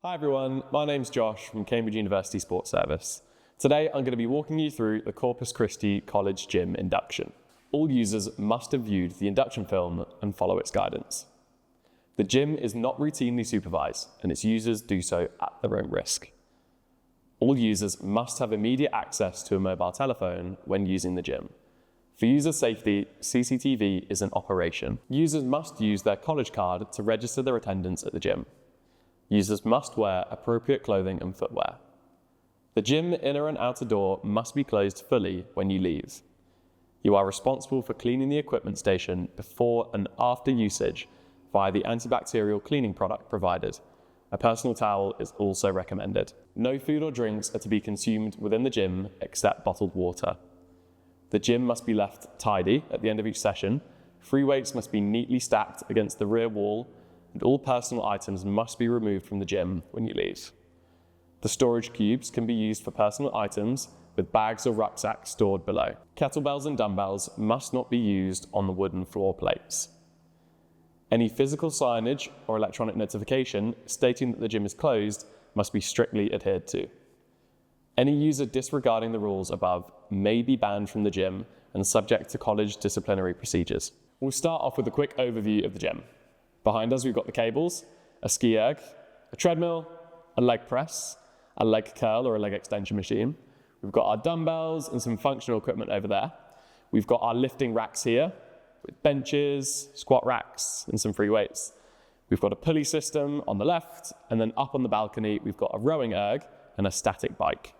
Hi everyone, my name's Josh from Cambridge University Sports Service. Today I'm going to be walking you through the Corpus Christi College Gym Induction. All users must have viewed the induction film and follow its guidance. The gym is not routinely supervised and its users do so at their own risk. All users must have immediate access to a mobile telephone when using the gym. For user safety, CCTV is in operation. Users must use their college card to register their attendance at the gym. Users must wear appropriate clothing and footwear. The gym inner and outer door must be closed fully when you leave. You are responsible for cleaning the equipment station before and after usage via the antibacterial cleaning product provided. A personal towel is also recommended. No food or drinks are to be consumed within the gym except bottled water. The gym must be left tidy at the end of each session. Free weights must be neatly stacked against the rear wall, and all personal items must be removed from the gym when you leave. The storage cubes can be used for personal items with bags or rucksacks stored below. Kettlebells and dumbbells must not be used on the wooden floor plates. Any physical signage or electronic notification stating that the gym is closed must be strictly adhered to. Any user disregarding the rules above may be banned from the gym and subject to college disciplinary procedures. We'll start off with a quick overview of the gym. Behind us, we've got the cables, a ski erg, a treadmill, a leg press, a leg curl or a leg extension machine. We've got our dumbbells and some functional equipment over there. We've got our lifting racks here with benches, squat racks, and some free weights. We've got a pulley system on the left, and then up on the balcony, we've got a rowing erg and a static bike.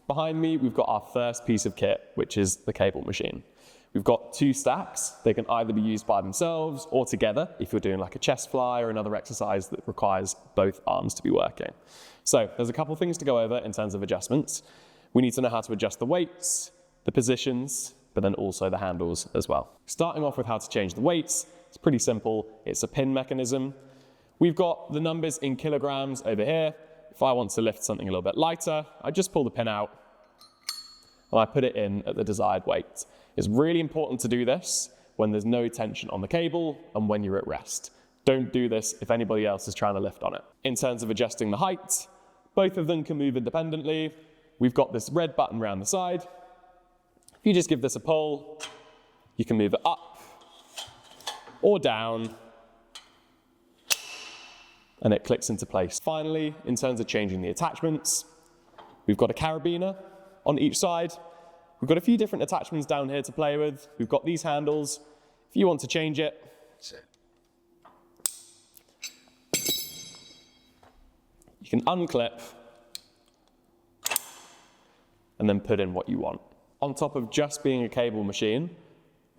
Behind me, we've got our first piece of kit, which is the cable machine. We've got two stacks. They can either be used by themselves or together if you're doing like a chest fly or another exercise that requires both arms to be working. So there's a couple things to go over in terms of adjustments. We need to know how to adjust the weights, the positions, but then also the handles as well. Starting off with how to change the weights, it's pretty simple. It's a pin mechanism. We've got the numbers in kilograms over here. If I want to lift something a little bit lighter, I just pull the pin out and I put it in at the desired weight. It's really important to do this when there's no tension on the cable and when you're at rest. Don't do this if anybody else is trying to lift on it. In terms of adjusting the height, both of them can move independently. We've got this red button around the side. If you just give this a pull, you can move it up or down, and it clicks into place. Finally, in terms of changing the attachments, we've got a carabiner on each side. We've got a few different attachments down here to play with. We've got these handles. If you want to change it, you can unclip and then put in what you want. On top of just being a cable machine,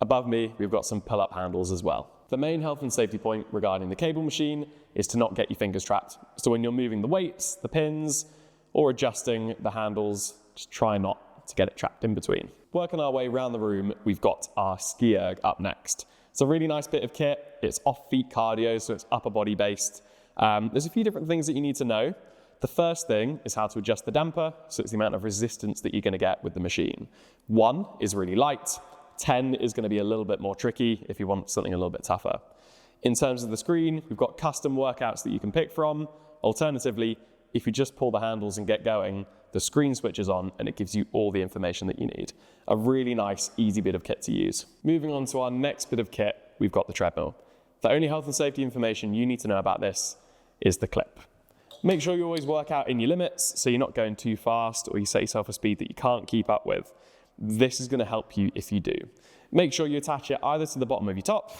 above me, we've got some pull-up handles as well. The main health and safety point regarding the cable machine is to not get your fingers trapped. So when you're moving the weights, the pins, or adjusting the handles, just try not to get it trapped in between. Working our way around the room, we've got our ski erg up next. It's a really nice bit of kit. It's off-feet cardio, so it's upper body based. There's a few different things that you need to know. The first thing is how to adjust the damper, so it's the amount of resistance that you're going to get with the machine. 1 is really light. 10 is going to be a little bit more tricky if you want something a little bit tougher. In terms of the screen, we've got custom workouts that you can pick from. Alternatively, if you just pull the handles and get going, the screen switches on and it gives you all the information that you need. A really nice, easy bit of kit to use. Moving on to our next bit of kit, we've got the treadmill. The only health and safety information you need to know about this is the clip. Make sure you always work out in your limits so you're not going too fast or you set yourself a speed that you can't keep up with. This is going to help you if you do. Make sure you attach it either to the bottom of your top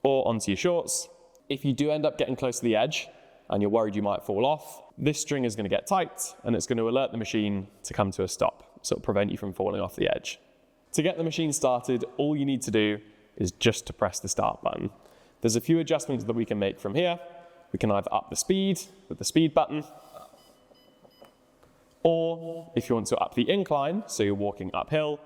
or onto your shorts. If you do end up getting close to the edge and you're worried you might fall off, this string is going to get tight and it's going to alert the machine to come to a stop, so it'll prevent you from falling off the edge. To get the machine started, all you need to do is just to press the start button. There's a few adjustments that we can make from here. We can either up the speed with the speed button, or if you want to up the incline, so you're walking uphill,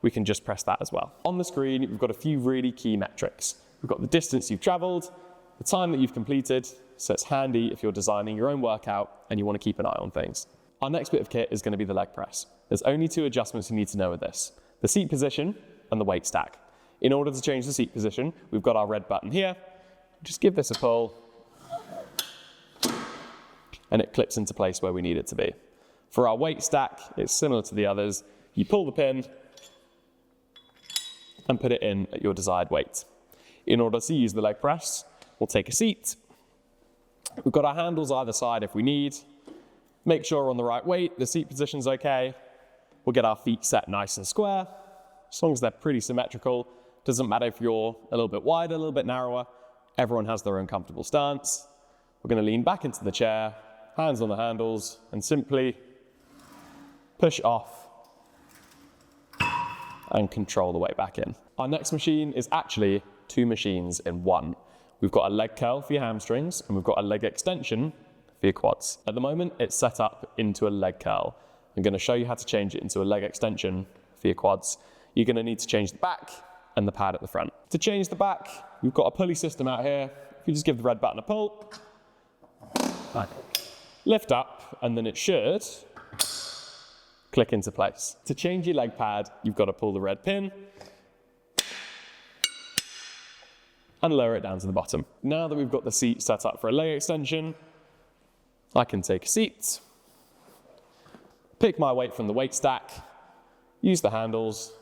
we can just press that as well. On the screen, we've got a few really key metrics. We've got the distance you've traveled, the time that you've completed, so it's handy if you're designing your own workout and you want to keep an eye on things. Our next bit of kit is going to be the leg press. There's only 2 adjustments you need to know with this: the seat position and the weight stack. In order to change the seat position, we've got our red button here. Just give this a pull and it clips into place where we need it to be. For our weight stack, it's similar to the others. You pull the pin and put it in at your desired weight. In order to use the leg press, we'll take a seat. We've got our handles either side if we need. Make sure we're on the right weight, the seat position's okay. We'll get our feet set nice and square, as long as they're pretty symmetrical. Doesn't matter if you're a little bit wider, a little bit narrower. Everyone has their own comfortable stance. We're going to lean back into the chair, hands on the handles, and simply push off and control the weight back in. Our next machine is actually two machines in one. We've got a leg curl for your hamstrings, and we've got a leg extension for your quads. At the moment, it's set up into a leg curl. I'm going to show you how to change it into a leg extension for your quads. You're going to need to change the back and the pad at the front. To change the back, we've got a pulley system out here. If you just give the red button a pull, lift up, and then it should click into place. To change your leg pad, you've got to pull the red pin and lower it down to the bottom. Now that we've got the seat set up for a leg extension, I can take a seat, pick my weight from the weight stack, use the handles,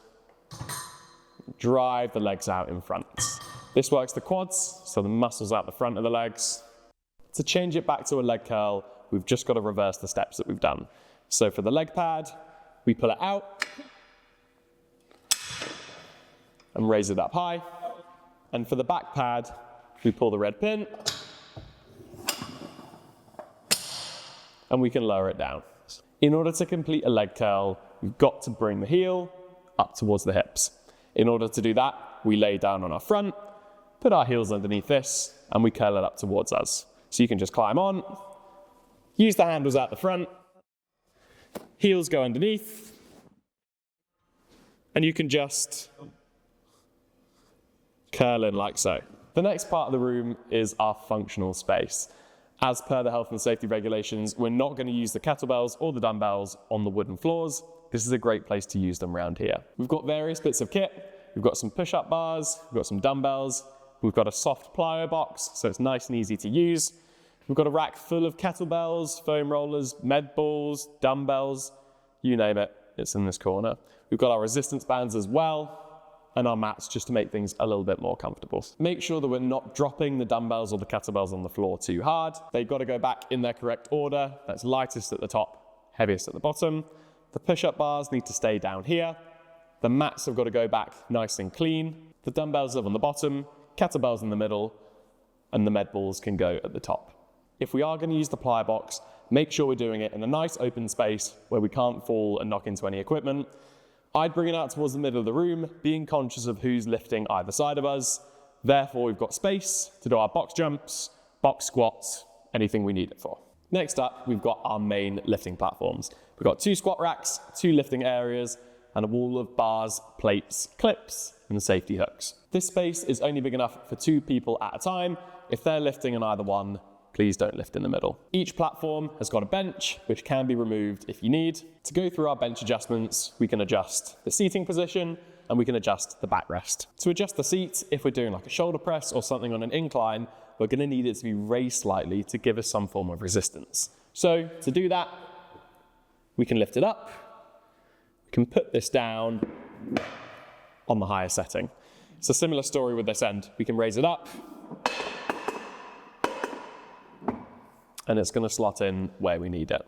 drive the legs out in front. This works the quads, so the muscles out the front of the legs. To change it back to a leg curl, we've just got to reverse the steps that we've done. So for the leg pad, we pull it out and raise it up high. And for the back pad, we pull the red pin and we can lower it down. In order to complete a leg curl, we've got to bring the heel up towards the hips. In order to do that, we lay down on our front, put our heels underneath this, and we curl it up towards us. So you can just climb on, use the handles at the front, heels go underneath, and you can just curl in like so. The next part of the room is our functional space. As per the health and safety regulations, we're not going to use the kettlebells or the dumbbells on the wooden floors. This is a great place to use them around here. We've got various bits of kit. We've got some push-up bars, we've got some dumbbells, we've got a soft plyo box, so it's nice and easy to use. We've got a rack full of kettlebells, foam rollers, med balls, dumbbells, you name it, it's in this corner. We've got our resistance bands as well, and our mats just to make things a little bit more comfortable. Make sure that we're not dropping the dumbbells or the kettlebells on the floor too hard. They've got to go back in their correct order. That's lightest at the top, heaviest at the bottom. The push-up bars need to stay down here. The mats have got to go back nice and clean. The dumbbells are on the bottom, kettlebells in the middle, and the med balls can go at the top. If we are going to use the plyo box, make sure we're doing it in a nice open space where we can't fall and knock into any equipment. I'd bring it out towards the middle of the room, being conscious of who's lifting either side of us. Therefore, we've got space to do our box jumps, box squats, anything we need it for. Next up, we've got our main lifting platforms. We've got 2 squat racks, 2 lifting areas, and a wall of bars, plates, clips, and safety hooks. This space is only big enough for 2 people at a time. If they're lifting on either one, please don't lift in the middle. Each platform has got a bench, which can be removed if you need. To go through our bench adjustments, we can adjust the seating position and we can adjust the backrest. To adjust the seat, if we're doing like a shoulder press or something on an incline, we're gonna need it to be raised slightly to give us some form of resistance. So to do that, we can lift it up, we can put this down on the higher setting. It's a similar story with this end. We can raise it up, and it's going to slot in where we need it.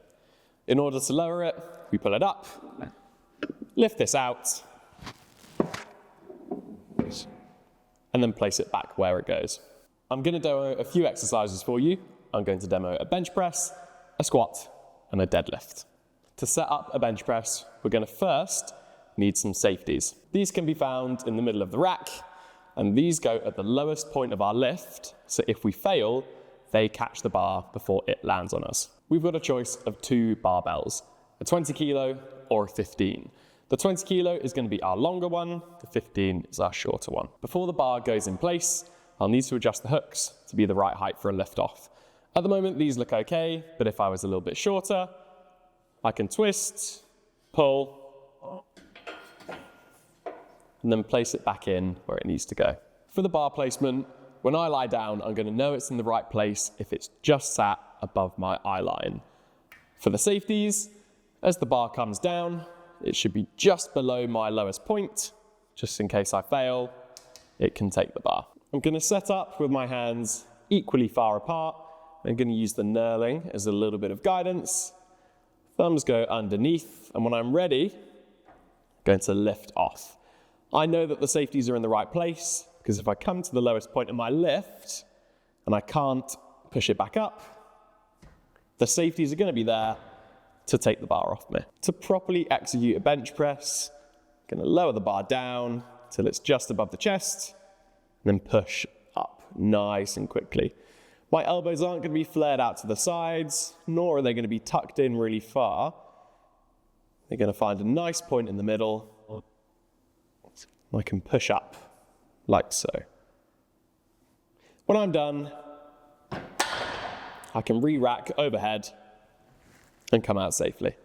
In order to lower it, we pull it up, lift this out, and then place it back where it goes. I'm going to demo a few exercises for you. I'm going to demo a bench press, a squat, and a deadlift. To set up a bench press, we're going to first need some safeties. These can be found in the middle of the rack, and these go at the lowest point of our lift, so if we fail, they catch the bar before it lands on us. We've got a choice of 2 barbells, a 20 kilo or a 15. The 20 kilo is going to be our longer one, the 15 is our shorter one. Before the bar goes in place, I'll need to adjust the hooks to be the right height for a lift off. At the moment, these look okay, but if I was a little bit shorter, I can twist, pull, and then place it back in where it needs to go. For the bar placement, when I lie down, I'm going to know it's in the right place if it's just sat above my eye line. For the safeties, as the bar comes down, it should be just below my lowest point, just in case I fail, it can take the bar. I'm going to set up with my hands equally far apart. I'm going to use the knurling as a little bit of guidance. Thumbs go underneath, and when I'm ready, I'm going to lift off. I know that the safeties are in the right place, because if I come to the lowest point of my lift, and I can't push it back up, the safeties are going to be there to take the bar off me. To properly execute a bench press, I'm going to lower the bar down till it's just above the chest, and then push up nice and quickly. My elbows aren't going to be flared out to the sides, nor are they going to be tucked in really far. They're going to find a nice point in the middle. I can push up like so. When I'm done, I can re-rack overhead and come out safely.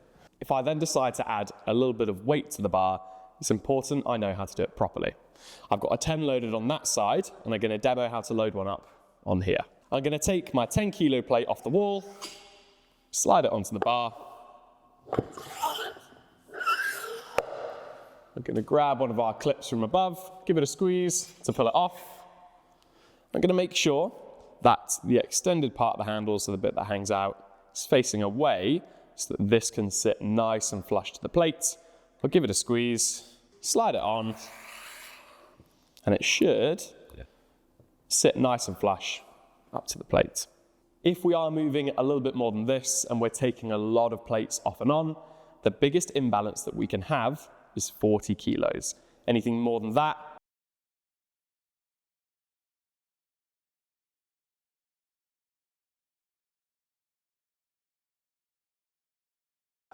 If I then decide to add a little bit of weight to the bar, it's important I know how to do it properly. I've got a 10 loaded on that side, and I'm going to demo how to load one up on here. I'm going to take my 10 kilo plate off the wall, slide it onto the bar. I'm going to grab one of our clips from above, give it a squeeze to pull it off. I'm going to make sure that the extended part of the handle, so the bit that hangs out, is facing away so that this can sit nice and flush to the plate. I'll give it a squeeze, slide it on, and it should sit nice and flush up to the plate. If we are moving a little bit more than this and we're taking a lot of plates off and on, the biggest imbalance that we can have is 40 kilos. Anything more than that,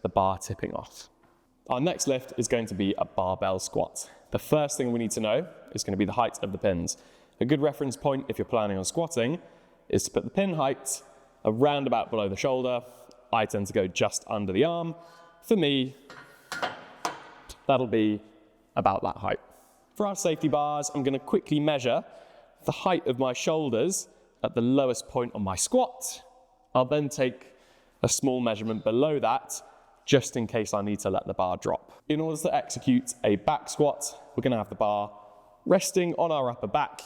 the bar tipping off. Our next lift is going to be a barbell squat. The first thing we need to know is going to be the height of the pins. A good reference point if you're planning on squatting is to put the pin height around about below the shoulder. I tend to go just under the arm. For me, that'll be about that height. For our safety bars, I'm going to quickly measure the height of my shoulders at the lowest point on my squat. I'll then take a small measurement below that, just in case I need to let the bar drop. In order to execute a back squat, we're going to have the bar resting on our upper back.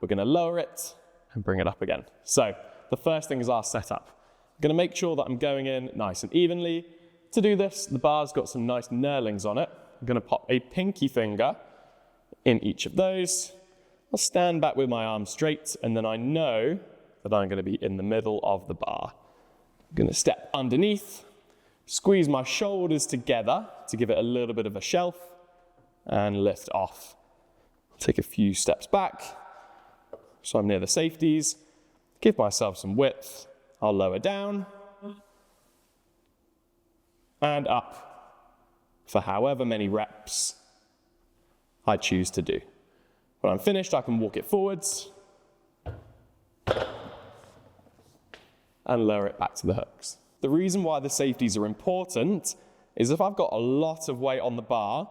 We're going to lower it and bring it up again. So the first thing is our setup. I'm going to make sure that I'm going in nice and evenly. To do this, the bar's got some nice knurlings on it. I'm going to pop a pinky finger in each of those. I'll stand back with my arms straight, and then I know that I'm going to be in the middle of the bar. I'm going to step underneath, squeeze my shoulders together to give it a little bit of a shelf, and lift off. Take a few steps back, so I'm near the safeties. Give myself some width. I'll lower down and up for however many reps I choose to do. When I'm finished, I can walk it forwards and lower it back to the hooks. The reason why the safeties are important is if I've got a lot of weight on the bar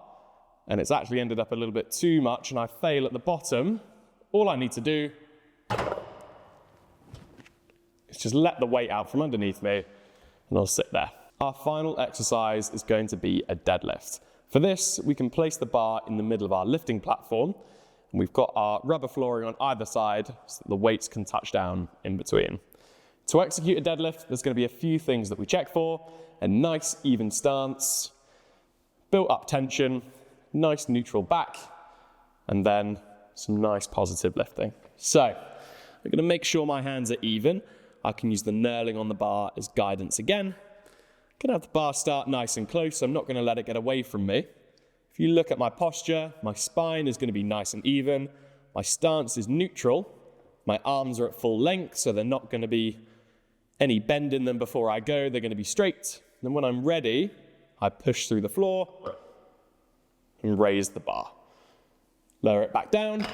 and it's actually ended up a little bit too much and I fail at the bottom, all I need to do is just let the weight out from underneath me and I'll sit there. Our final exercise is going to be a deadlift. For this, we can place the bar in the middle of our lifting platform, and we've got our rubber flooring on either side so that the weights can touch down in between. To execute a deadlift, there's going to be a few things that we check for: a nice even stance, built up tension, nice neutral back, and then some nice positive lifting. So I'm going to make sure my hands are even. I can use the knurling on the bar as guidance again. I'm going to have the bar start nice and close, so I'm not going to let it get away from me. If you look at my posture, my spine is going to be nice and even. My stance is neutral. My arms are at full length, so they're not going to be any bend in them before I go. They're going to be straight. Then when I'm ready, I push through the floor and raise the bar. Lower it back down,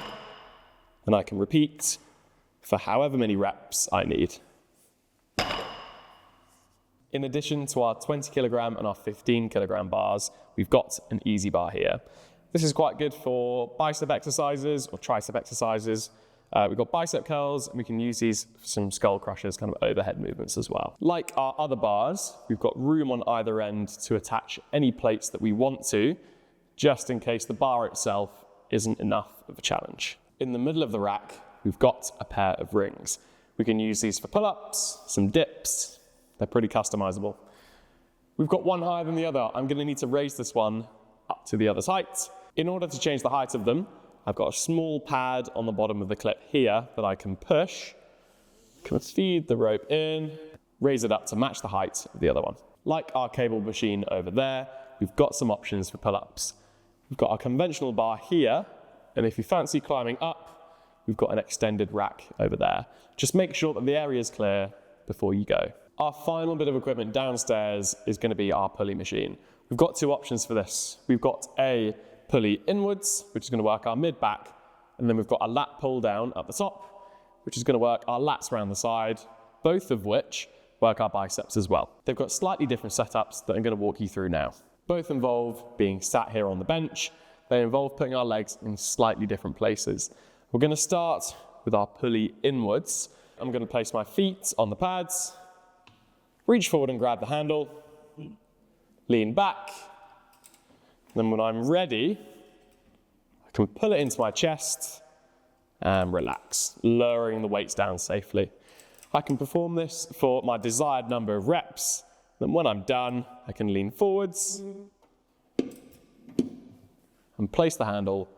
and I can repeat for however many reps I need. In addition to our 20 kilogram and our 15 kilogram bars, we've got an easy bar here. This is quite good for bicep exercises or tricep exercises. We've got bicep curls, and we can use these for some skull crushers, kind of overhead movements as well. Like our other bars, we've got room on either end to attach any plates that we want to, just in case the bar itself isn't enough of a challenge. In the middle of the rack, we've got a pair of rings. We can use these for pull-ups, some dips. They're pretty customizable. We've got one higher than the other. I'm going to need to raise this one up to the other's height. In order to change the height of them, I've got a small pad on the bottom of the clip here that I can push. Can feed the rope in, raise it up to match the height of the other one. Like our cable machine over there, we've got some options for pull-ups. We've got our conventional bar here, and if you fancy climbing up, we've got an extended rack over there. Just make sure that the area is clear before you go. Our final bit of equipment downstairs is going to be our pulley machine. We've got two options for this. We've got a pulley inwards, which is going to work our mid-back, and then we've got a lat pull down at the top, which is going to work our lats around the side, both of which work our biceps as well. They've got slightly different setups that I'm going to walk you through now. Both involve being sat here on the bench. They involve putting our legs in slightly different places. We're going to start with our pulley inwards. I'm going to place my feet on the pads, reach forward and grab the handle, lean back. Then when I'm ready, I can pull it into my chest and relax, lowering the weights down safely. I can perform this for my desired number of reps. Then when I'm done, I can lean forwards and place the handle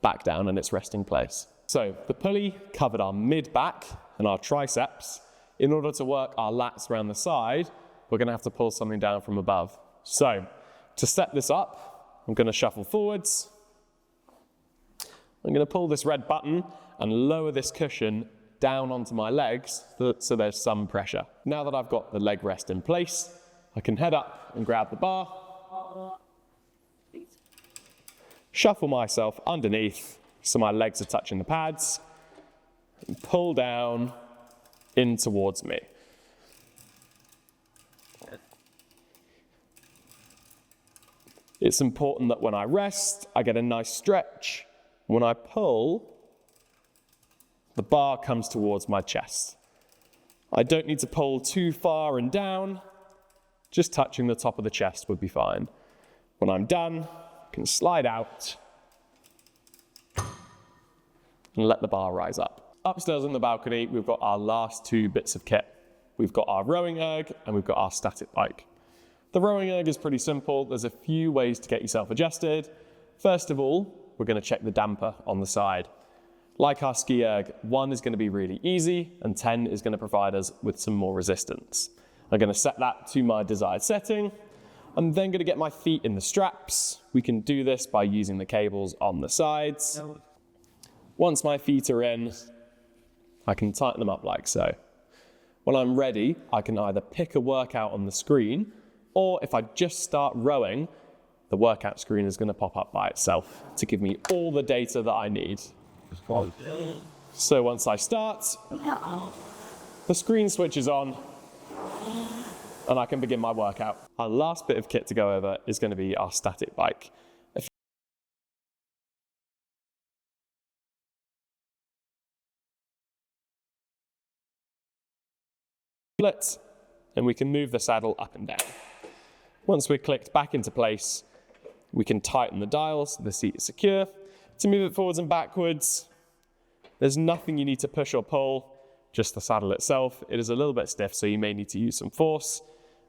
back down in its resting place. So the pulley covered our mid-back and our triceps. In order to work our lats around the side, we're going to have to pull something down from above. So to set this up, I'm going to shuffle forwards. I'm going to pull this red button and lower this cushion down onto my legs so there's some pressure. Now that I've got the leg rest in place, I can head up and grab the bar, shuffle myself underneath so my legs are touching the pads, and pull down in towards me. It's important that when I rest, I get a nice stretch. When I pull, the bar comes towards my chest. I don't need to pull too far and down. Just touching the top of the chest would be fine. When I'm done, I can slide out and let the bar rise up. Upstairs on the balcony, we've got our last two bits of kit. We've got our rowing erg and we've got our static bike. The rowing erg is pretty simple. There's a few ways to get yourself adjusted. First of all, we're going to check the damper on the side. Like our ski erg, 1 is going to be really easy and 10 is going to provide us with some more resistance. I'm going to set that to my desired setting. I'm then going to get my feet in the straps. We can do this by using the cables on the sides. Once my feet are in, I can tighten them up like so. When I'm ready, I can either pick a workout on the screen, or if I just start rowing, the workout screen is going to pop up by itself to give me all the data that I need. So once I start, the screen switches on and I can begin my workout. Our last bit of kit to go over is going to be our static bike. And we can move the saddle up and down. Once we're clicked back into place, we can tighten the dials so the seat is secure. To move it forwards and backwards, there's nothing you need to push or pull, just the saddle itself. It is a little bit stiff, so you may need to use some force.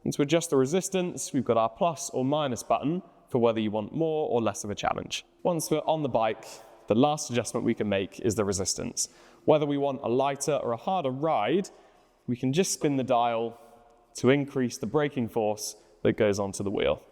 And to adjust the resistance, we've got our plus or minus button for whether you want more or less of a challenge. Once we're on the bike, the last adjustment we can make is the resistance. Whether we want a lighter or a harder ride, we can just spin the dial to increase the braking force that goes onto the wheel.